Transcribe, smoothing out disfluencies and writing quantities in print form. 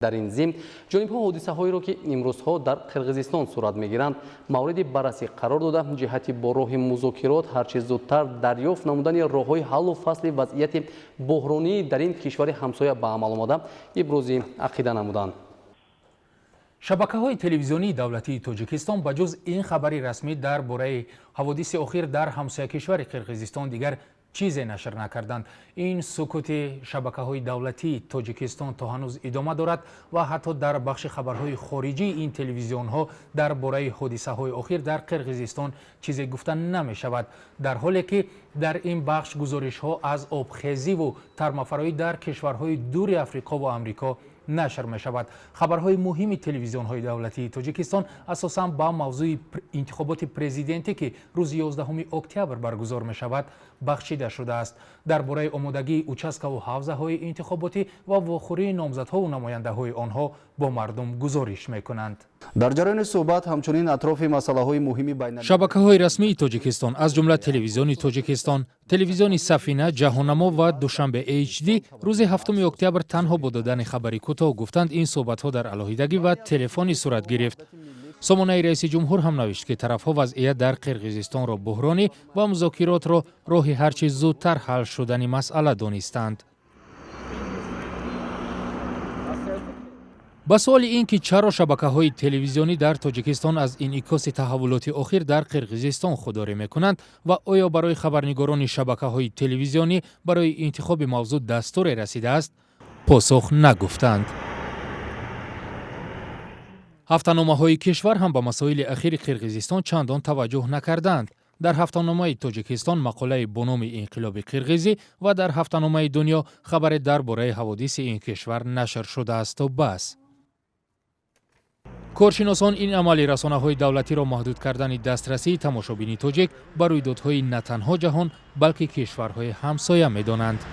در این ضمن جانب‌ها حادثه‌هایی که امروزها در قرقیزستان صورت می‌گیرند مورد بررسی قرار داده جهتی با راه مذاکرات هرچه زودتر دریافت نمودن راه‌های حل و فصل وضعیت بحرانی در این کشور همسایه به عمل آمده ابراز عقیده نمودند. شبکه‌های تلویزیونی دولتی تاجیکستان به جز این خبری رسمی درباره حوادث اخیر در همسایه کشور قرقیزستان دیگر چیزی نشر نکردند. این سکوت شبکه‌های دولتی تاجیکستان تا هنوز ادامه دارد و حتی در بخش خبرهای خارجی این تلویزیون‌ها درباره حادثه‌های اخیر در قرقیزستان چیزی گفته نمی‌شود، در حالی که در این بخش گزارش‌ها از آبخیزی و ترمافرایی در کشورهای دور افریقا و آمریکا نشر می شود. خبرهای مهمی تلویزیون‌های دولتی تاجیکستان اساساً با موضوع انتخابات پرزیدنتی که روز 11 اکتبر برگزار می شود بخشیده شده است. درباره آمادگی اوچسکا و حوزه‌های انتخاباتی و واخوری نامزدها و نماینده‌های آنها با مردم گزارش می کنند. در جریان صحبت همچنین اطراف مسائل مهمی بین شبکه‌های رسمی تاجیکستان از جمله تلویزیون تاجیکستان، تلویزیون سفینه، جهانما و دوشنبه HD روز 7 اکتبر تنها با دادن خبری کوتاه گفتند این صحبت‌ها در علیحدگی و تلفنی صورت گرفت. سامانه رئیس جمهور هم نوشت که طرف‌ها وضعیت در قرقیزستان را بحرانی و مذاکرات را راه هرچه زودتر حل شدنی مسئله دانستند. با سوال این که چرا شبکه‌های تلویزیونی در تاجیکستان از انعکاس تحولات اخیر در قرقیزستان خودداری می‌کنند و آیا برای خبرنگاران شبکه‌های تلویزیونی برای انتخاب موضوع دستور رسیده است، پاسخ نگفتند. هفته‌نامه‌های کشور هم به مسائل اخیر قرقیزستان چندان توجه نکردند. در هفته‌نامه تاجیکستان مقاله با نام انقلاب قرقیزی و در هفته‌نامه دنیا خبر درباره حوادث این کشور نشر شده است و بس. کارشناسان این عمل رسانه‌های دولتی را محدود کردن دسترسی تماشابینی تاجیک بر رویدادهای نه تنها جهان بلکه کشورهای همسایه می‌دانند.